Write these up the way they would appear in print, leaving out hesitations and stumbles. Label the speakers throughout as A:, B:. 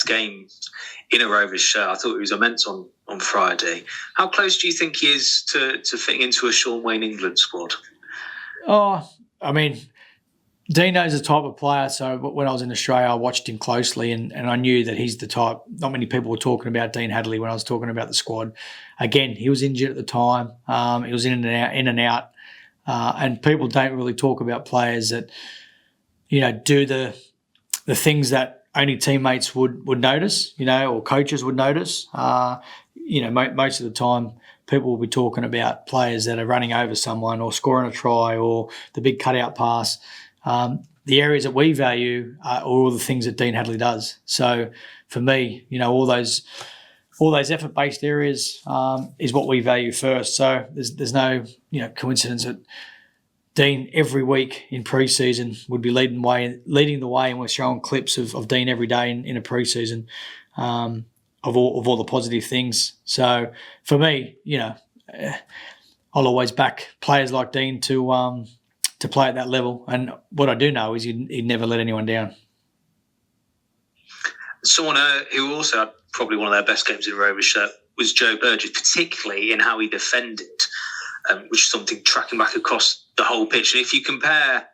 A: games in a Rovers shirt. I thought he was immense on Friday. How close do you think he is to fitting into a Sean Wayne England squad?
B: Oh, I mean, Dino's the type of player, so when I was in Australia, I watched him closely and I knew that he's the type. Not many people were talking about Dean Hadley when I was talking about the squad. Again, he was injured at the time. He was in and out. And people don't really talk about players that, do the things that only teammates would notice, or coaches would notice. Most of the time, people will be talking about players that are running over someone or scoring a try or the big cutout pass. The areas that we value are all the things that Dean Hadley does. So for me, all those effort-based areas is what we value first. So there's no coincidence that Dean every week in pre-season would be leading the way, and we're showing clips of Dean every day in a pre-season of all the positive things. So for me, I'll always back players like Dean to play at that level. And what I do know is he'd never let anyone down.
A: Someone who also had probably one of their best games in Rovers shirt was Joe Burgess, particularly in how he defended, which is something tracking back across the whole pitch. And if you compare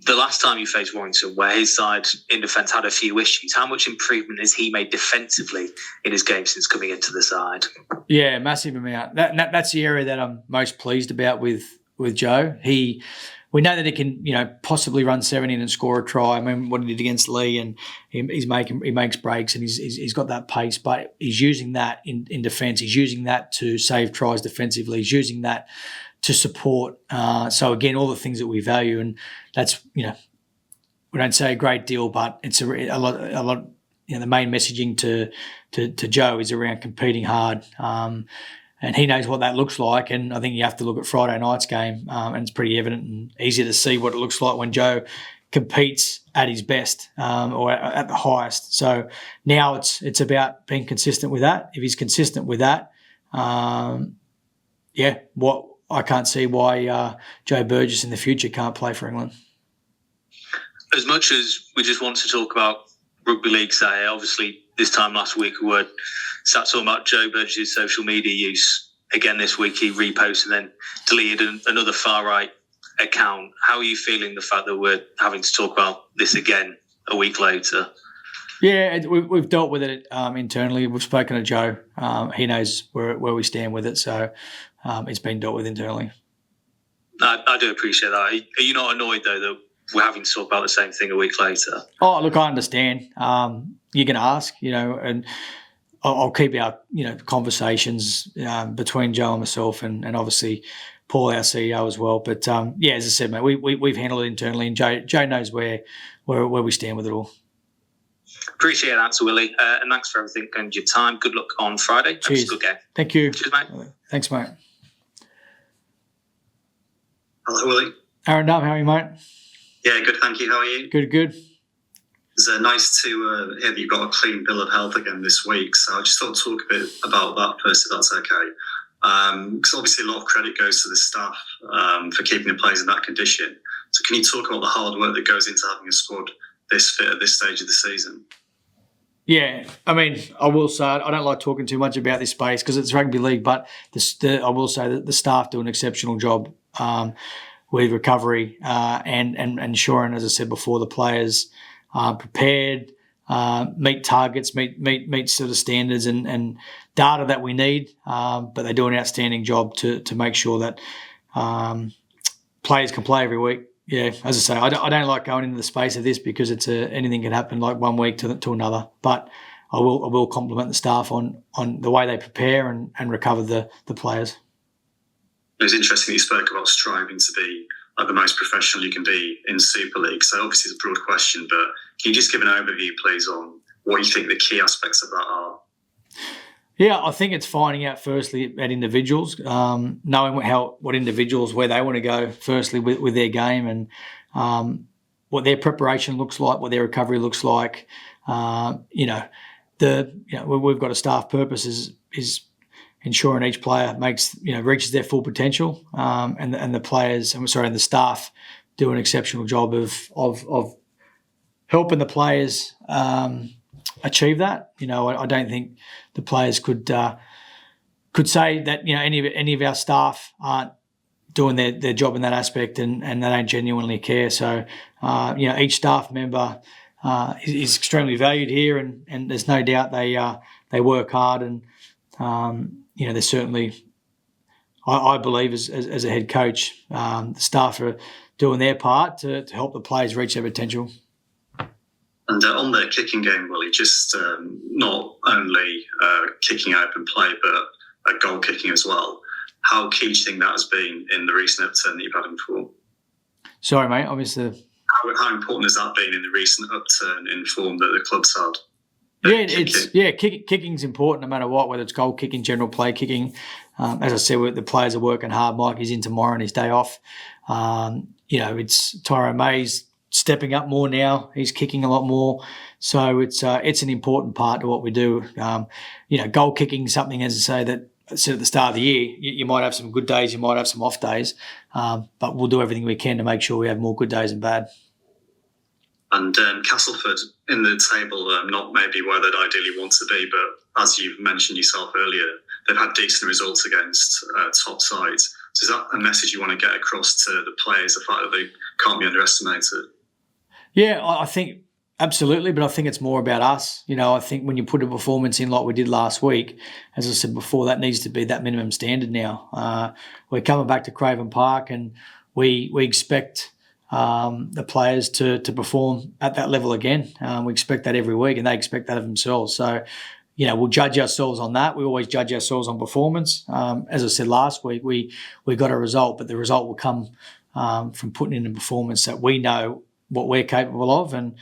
A: the last time you faced Warrington, where his side in defence had a few issues, how much improvement has he made defensively in his game since coming into the side?
B: Yeah, massive amount. That's the area that I'm most pleased about with Joe. We know that he can, possibly run 70 and score a try. I mean, what he did against Lee, and he makes breaks and he's got that pace, but he's using that in defence. He's using that to save tries defensively. He's using that to support. So again, all the things that we value, and that's we don't say a great deal, but it's a lot. The main messaging to Joe is around competing hard. And he knows what that looks like. And I think you have to look at Friday night's game, and it's pretty evident and easy to see what it looks like when Joe competes at his best or at the highest. So now it's about being consistent with that. If he's consistent with that, I can't see why Joe Burgess in the future can't play for England.
A: As much as we just want to talk about Rugby League Saturday, obviously this time last week we were sat talking about Joe Burgess' social media use. Again this week he reposted and then deleted another far-right account. How are you feeling the fact that we're having to talk about this again a week later?
B: Yeah, we've dealt with it internally. We've spoken to Joe. He knows where we stand with it, so it's been dealt with internally.
A: I do appreciate that. Are you not annoyed, though, that we're having to talk about the same thing a week later?
B: Oh, look, I understand. You can ask, and I'll keep our, conversations between Joe and myself and obviously Paul, our CEO, as well. But, as I said, mate, we've handled it internally, and Joe knows where we stand with it all.
A: Appreciate that answer, Willie. And thanks for everything and your time. Good luck on Friday.
B: Cheers.
A: Good game.
B: Thank you.
A: Cheers, mate.
B: Thanks, mate.
C: Hello, Willie.
B: Aaron Dove, how are you, mate?
C: Yeah, good, thank you. How are you?
B: Good.
C: It's nice to hear that you've got a clean bill of health again this week. So I just thought to talk a bit about that first, if that's okay. Because obviously a lot of credit goes to the staff for keeping the players in that condition. So can you talk about the hard work that goes into having a squad this fit at this stage of the season?
B: Yeah, I mean, I will say I don't like talking too much about this space because it's rugby league, but I will say that the staff do an exceptional job with recovery and ensuring, as I said before, the players are prepared, meet targets, meet sort of standards and data that we need, but they do an outstanding job to make sure that players can play every week. Yeah, as I say, I don't like going into the space of this because it's anything can happen like one week to another. But I will compliment the staff on the way they prepare and recover the players.
C: It was interesting that you spoke about striving to be like the most professional you can be in Super League. So obviously it's a broad question, but can you just give an overview, please, on what you think the key aspects of that are?
B: Yeah, I think it's finding out firstly at individuals, knowing what individuals, where they want to go firstly with their game and what their preparation looks like, what their recovery looks like. We've got a staff purpose is ensuring each player reaches their full potential, and the players, and the staff do an exceptional job of helping the players achieve that. I don't think the players could say that any of our staff aren't doing their job in that aspect, and they don't genuinely care. So each staff member is extremely valued here, and there's no doubt they work hard, and there's certainly, I believe as a head coach, the staff are doing their part to help the players reach their potential.
C: And on the kicking game, Willie, just not only kicking open play, but goal kicking as well. How key do you think that has been in the recent upturn that you've had in form?
B: Sorry, mate, I missed the...
C: How important has that been in the recent upturn in form that the club's had?
B: Kicking's important no matter what, whether it's goal kicking, general play kicking. As I said, the players are working hard. Mikey's in tomorrow on his day off. It's Tyrone May's stepping up more now. He's kicking a lot more. So it's an important part to what we do. Goal kicking is something, as I say, that I said at the start of the year, you might have some good days, you might have some off days, but we'll do everything we can to make sure we have more good days than bad.
C: And Castleford in the table, not maybe where they'd ideally want to be, but as you've mentioned yourself earlier, they've had decent results against top sides. So is that a message you want to get across to the players, the fact that they can't be underestimated?
B: Yeah, I think absolutely, but I think it's more about us. I think when you put a performance in like we did last week, as I said before, that needs to be that minimum standard now. We're coming back to Craven Park, and we expect the players to perform at that level again. We expect that every week, and they expect that of themselves. So, we'll judge ourselves on that. We always judge ourselves on performance. As I said last week, we got a result, but the result will come from putting in a performance that we know what we're capable of, and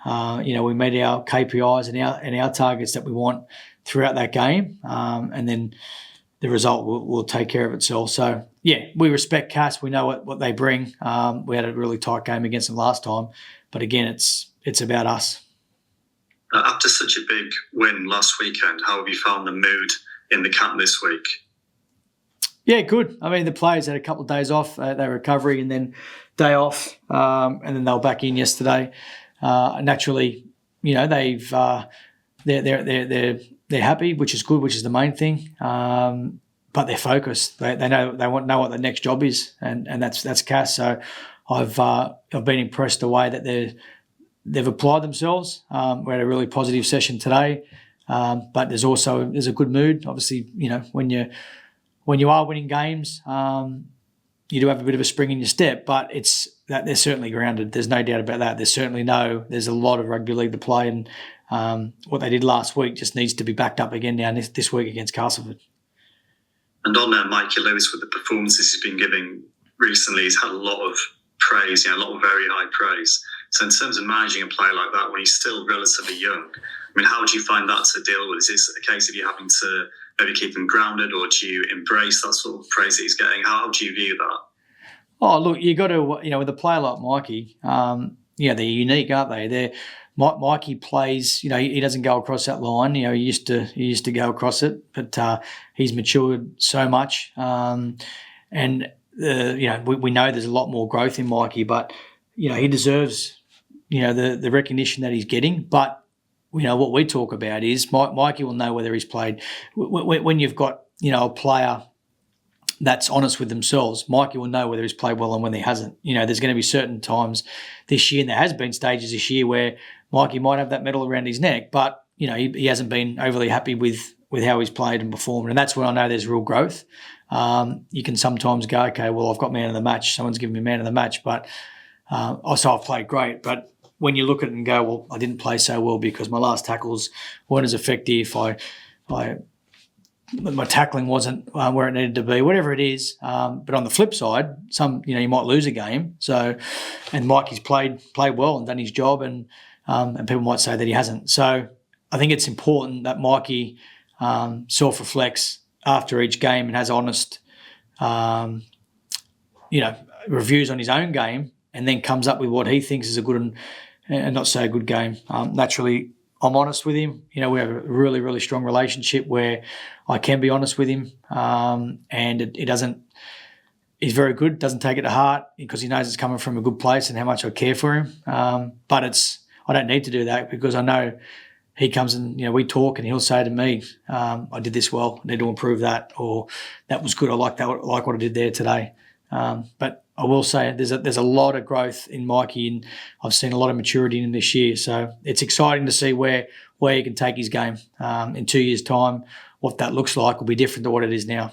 B: we meet our KPIs and our targets that we want throughout that game, and then the result will take care of itself. So, we respect Cass. We know what they bring. We had a really tight game against them last time, but again, it's about us.
C: After such a big win last weekend, how have you found the mood in the camp this week?
B: Yeah, good. I mean, the players had a couple of days off, their recovery, and then day off, and then they were back in yesterday. Naturally, they've they're happy, which is good, which is the main thing. But they're focused. They know know what the next job is, and that's Cass. So I've been impressed the way that they've applied themselves. We had a really positive session today, but there's a good mood. Obviously, when you are winning games, you do have a bit of a spring in your step, but it's that they're certainly grounded. There's no doubt about that. There's a lot of rugby league to play, and what they did last week just needs to be backed up again now this week against Castleford.
C: And on Mikey Lewis, with the performances he's been giving recently, he's had a lot of praise, a lot of very high praise. So in terms of managing a player like that when he's still relatively young, I mean, how do you find that to deal with? Is this a case of you having to maybe keep him grounded, or do you embrace that sort of praise that he's getting? How do you view that?
B: Oh, look, you got to, with a player like Mikey, they're unique, aren't they? Mikey plays, he doesn't go across that line. He used to go across it, but he's matured so much. And we know there's a lot more growth in Mikey, but he deserves, the recognition that he's getting. But what we talk about is Mikey will know whether he's played. When you've got a player that's honest with themselves, Mikey will know whether he's played well and when he hasn't. There's going to be certain times this year, and there has been stages this year where Mikey might have that medal around his neck, but he hasn't been overly happy with how he's played and performed, and that's when I know there's real growth. You can sometimes go, okay, well, I've got man of the match. Someone's given me man of the match, but so I've played great. But when you look at it and go, well, I didn't play so well because my last tackles weren't as effective. My tackling wasn't where it needed to be, whatever it is. But on the flip side, you might lose a game. So, and Mikey's played well and done his job, and people might say that he hasn't. So I think it's important that Mikey self-reflects after each game and has honest, reviews on his own game, and then comes up with what he thinks is a good and not so good game. Naturally, I'm honest with him. We have a really, really strong relationship where I can be honest with him, and it doesn't. He's very good. Doesn't take it to heart because he knows it's coming from a good place and how much I care for him. But I don't need to do that because I know he comes and, we talk, and he'll say to me, I did this well, I need to improve that, or that was good, I like what I did there today. But I will say there's a lot of growth in Mikey, and I've seen a lot of maturity in him this year. So it's exciting to see where he can take his game. In 2 years' time, what that looks like will be different to what it is now.